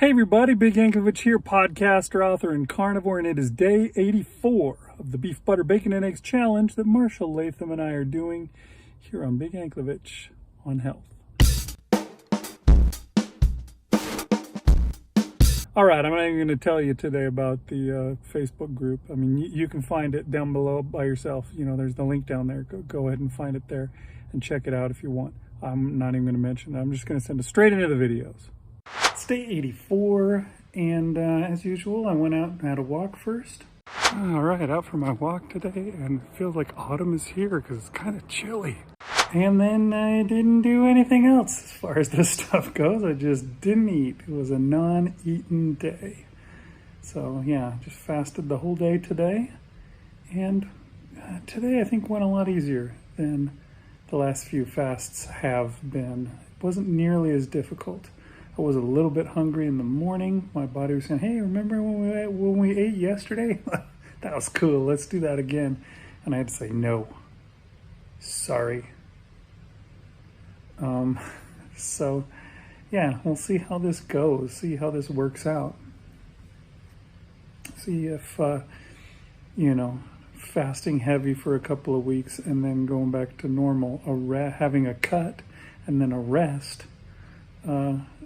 Hey everybody, Big Yankovic here, podcaster, author, and carnivore, and it is day 84 of the Beef, Butter, Bacon, and Eggs Challenge that Marshall Latham and I are doing here on Big Yankovic on Health. All right, I'm not even going to tell you today about the Facebook group. I mean, you can find it down below by yourself. You know, there's the link down there. Go ahead and find it there and check it out if you want. I'm not even going to mention it. I'm just going to send it straight into the videos. It's day 84, and as usual, I went out and had a walk first. All right, out for my walk today, and it feels like autumn is here because it's kind of chilly. And then I didn't do anything else as far as this stuff goes. I just didn't eat. It was a non-eaten day. So yeah, just fasted the whole day today. And today I think went a lot easier than the last few fasts have been. It wasn't nearly as difficult. I was a little bit hungry in the morning. My body was saying, hey, remember when we ate yesterday? That was cool. Let's do that again. And I had to say, no. Sorry. So, yeah, we'll see how this goes. See how this works out. See if, fasting heavy for a couple of weeks and then going back to normal, having a cut and then a rest,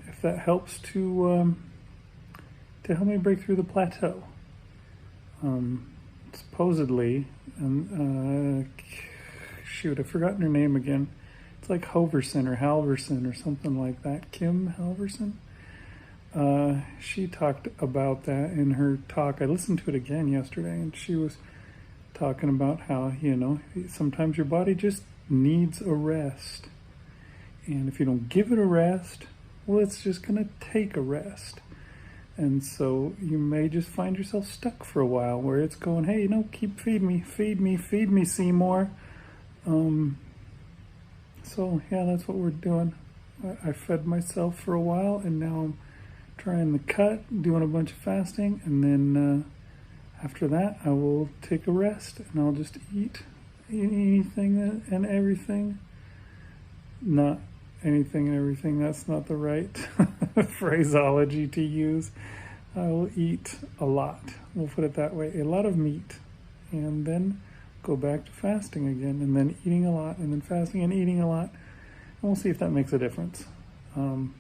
if that helps to help me break through the plateau. Supposedly, shoot, I've forgotten her name again. It's like Halverson or something like that. Kim Halverson. She talked about that in her talk. I listened to it again yesterday, and she was talking about how, sometimes your body just needs a rest. And if you don't give it a rest, well, it's just going to take a rest. And so you may just find yourself stuck for a while where it's going, hey, keep feed me, Seymour. So yeah, that's what we're doing. I fed myself for a while, and now I'm trying the cut, doing a bunch of fasting, and then after that I will take a rest, and I'll just eat anything and everything. Not anything and everything, that's not the right phraseology to use. I will eat a lot, we'll put it that way, a lot of meat, and then go back to fasting again, and then eating a lot, and then fasting and eating a lot, and we'll see if that makes a difference. Who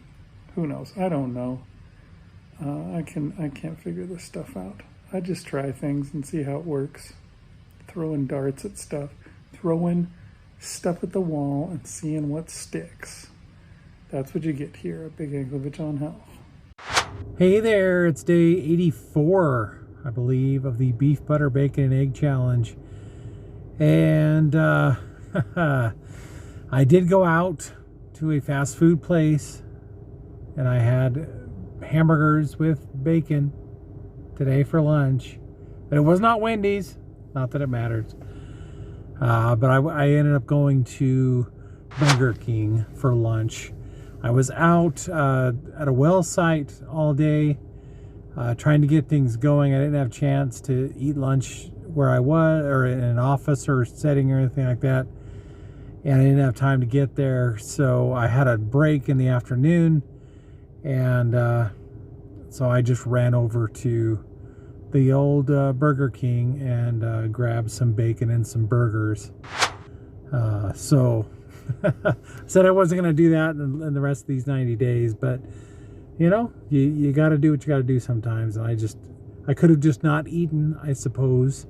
knows? I don't know. I can't figure this stuff out. I just try things and see how it works. Throwing darts at stuff, throwing stuff at the wall and seeing what sticks. That's what you get here at Big Yankovic on Health. Hey there, it's day 84, I believe, of the Beef, Butter, Bacon, and Egg Challenge. And I did go out to a fast food place, and I had hamburgers with bacon today for lunch. But it was not Wendy's, not that it matters. But I ended up going to Burger King for lunch. I was out at a well site all day, trying to get things going. I didn't have a chance to eat lunch where I was, or in an office or setting or anything like that, and I didn't have time to get there, so I had a break in the afternoon, and so I just ran over to the old Burger King and grabbed some bacon and some burgers. So said I wasn't going to do that in the rest of these 90 days, but you got to do what you got to do sometimes, and I could have just not eaten, I suppose.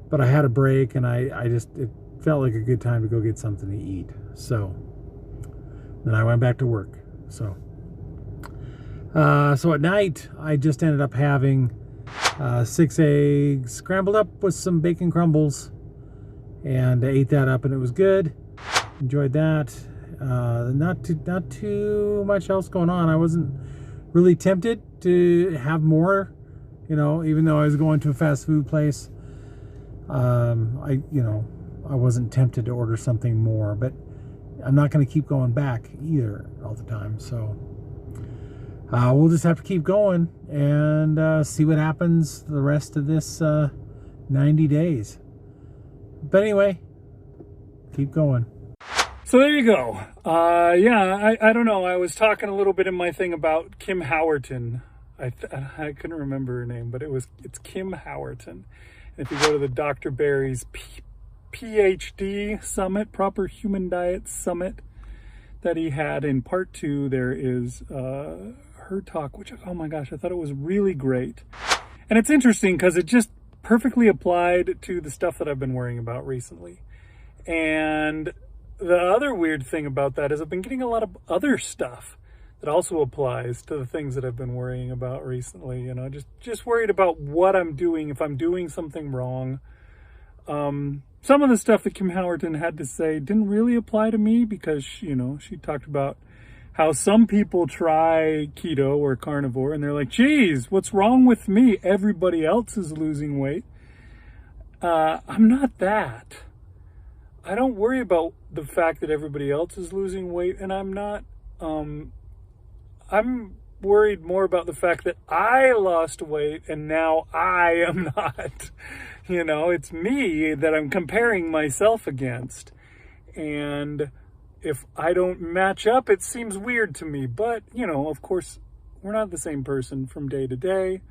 But I had a break, and it felt like a good time to go get something to eat. So then I went back to work. So at night, I just ended up having 6 eggs scrambled up with some bacon crumbles, and I ate that up, and it was good. Enjoyed that. Not too much else going on. I wasn't really tempted to have more, even though I was going to a fast food place. I wasn't tempted to order something more, but I'm not going to keep going back either all the time. So we'll just have to keep going and see what happens the rest of this 90 days. But anyway, keep going. So there you go. Yeah, I don't know. I was talking a little bit in my thing about Kim Howerton. I couldn't remember her name, but it's Kim Howerton. And if you go to the Dr. Barry's PhD Summit, Proper Human Diet Summit, that he had in part 2, there is her talk, which, oh my gosh, I thought it was really great. And it's interesting because it just perfectly applied to the stuff that I've been worrying about recently. And the other weird thing about that is I've been getting a lot of other stuff that also applies to the things that I've been worrying about recently. You know, just worried about what I'm doing, if I'm doing something wrong. Some of the stuff that Kim Howerton had to say didn't really apply to me because, you know, she talked about how some people try keto or carnivore and they're like, geez, what's wrong with me? Everybody else is losing weight. I'm not that. I don't worry about the fact that everybody else is losing weight, and I'm not, I'm worried more about the fact that I lost weight and now I am not. You know, it's me that I'm comparing myself against. And if I don't match up, it seems weird to me. But, you know, of course, we're not the same person from day to day.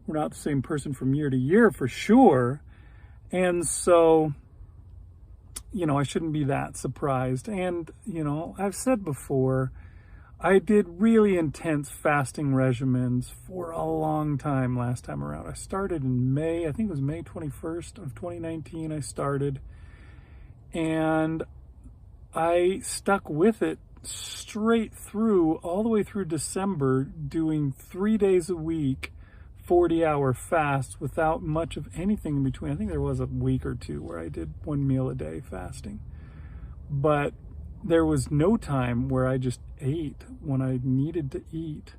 We're not the same person from year to year for sure. And so, you know, I shouldn't be that surprised. And, you know, I've said before, I did really intense fasting regimens for a long time last time around. I started in May, I think it was May 21st of 2019 I started. And I stuck with it straight through, all the way through December, doing 3 days a week, 40-hour fasts without much of anything in between. I think there was a week or two where I did 1 meal a day fasting. But there was no time where I just ate when I needed to eat.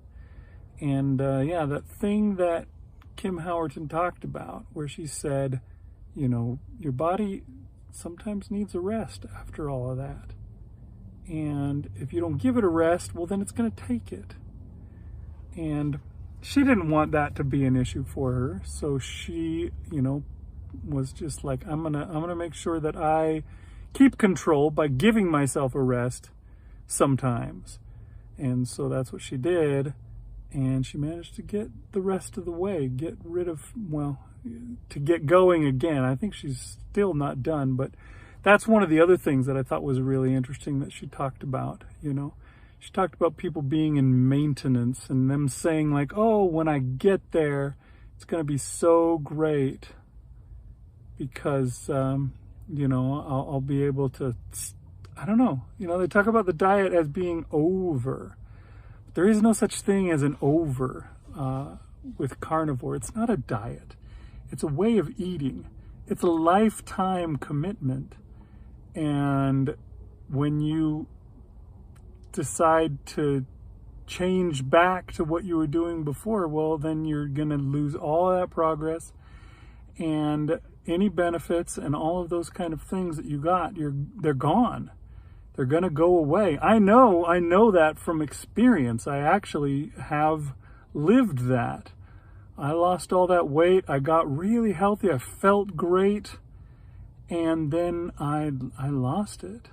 And yeah, that thing that Kim Howerton talked about, where she said, you know, your body sometimes needs a rest after all of that. And if you don't give it a rest, well, then it's going to take it. And she didn't want that to be an issue for her. So she, you know, was just like, I'm gonna make sure that I keep control by giving myself a rest sometimes. And so that's what she did. And she managed to get the rest of the way, get rid of, well, to get going again. I think she's still not done, but that's one of the other things that I thought was really interesting that she talked about, you know. She talked about people being in maintenance and them saying like, oh, when I get there, it's going to be so great because, you know, I'll be able to, I don't know. You know, they talk about the diet as being over. There is no such thing as an over with carnivore. It's not a diet. It's a way of eating. It's a lifetime commitment. And when you decide to change back to what you were doing before, well, then you're going to lose all that progress and any benefits and all of those kind of things that you got, they're gone. They're going to go away. I know that from experience. I actually have lived that. I lost all that weight. I got really healthy. I felt great. And then I lost it.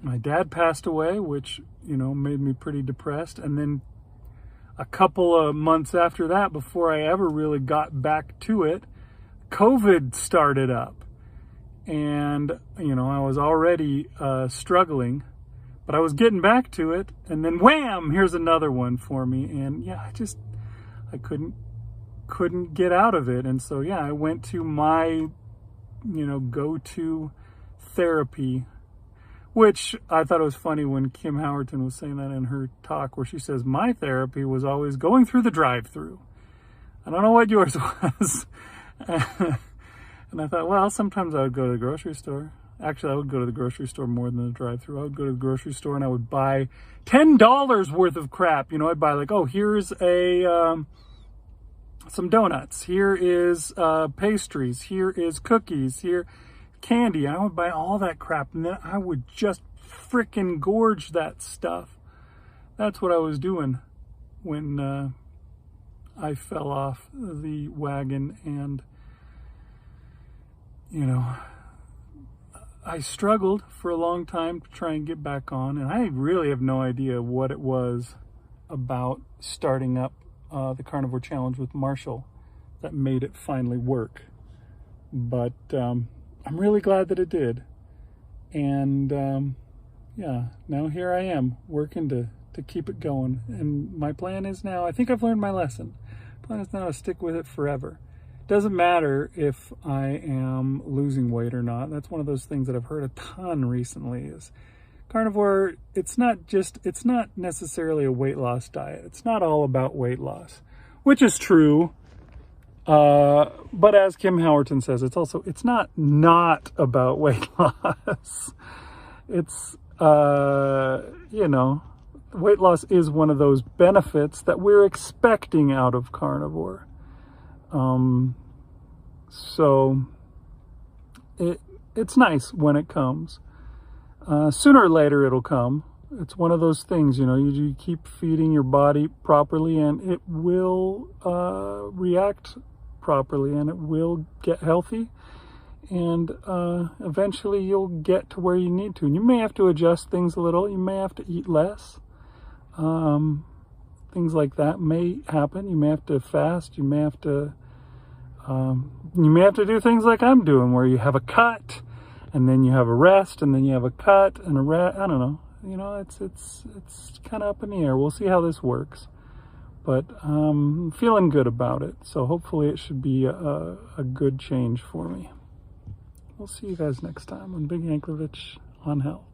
My dad passed away, which, you know, made me pretty depressed. And then a couple of months after that, before I ever really got back to it, COVID started up. And, you know, I was already struggling, but I was getting back to it. And then wham, here's another one for me. And yeah, I couldn't get out of it. And so, yeah, I went to my, you know, go-to therapy, which I thought it was funny when Kim Howerton was saying that in her talk, where she says, my therapy was always going through the drive-through. I don't know what yours was. And I thought, well, sometimes I would go to the grocery store. Actually, I would go to the grocery store more than the drive-through. I would go to the grocery store and I would buy $10 worth of crap. You know, I'd buy like, oh, here's some donuts. Here is pastries. Here is cookies. Here, candy. I would buy all that crap and then I would just frickin' gorge that stuff. That's what I was doing when I fell off the wagon and, you know, I struggled for a long time to try and get back on, and I really have no idea what it was about starting up the Carnivore Challenge with Marshall that made it finally work. But I'm really glad that it did. And yeah, now here I am working to keep it going. And my plan is now, I think I've learned my lesson. My plan is now to stick with it forever. Doesn't matter if I am losing weight or not. That's one of those things that I've heard a ton recently is carnivore, it's not necessarily a weight loss diet. It's not all about weight loss, which is true. But as Kim Howerton says, it's not about weight loss. It's, you know, weight loss is one of those benefits that we're expecting out of carnivore. So it's nice when it comes. Sooner or later it'll come. It's one of those things, you know, you keep feeding your body properly and it will react properly and it will get healthy, and eventually you'll get to where you need to. And you may have to adjust things a little. You may have to eat less. Things like that may happen. You may have to fast. You may have to do things like I'm doing, where you have a cut and then you have a rest and then you have a cut and a rest. I don't know. You know, it's kind of up in the air. We'll see how this works. But I'm feeling good about it. So hopefully it should be a good change for me. We'll see you guys next time on Big Yankovic on Health.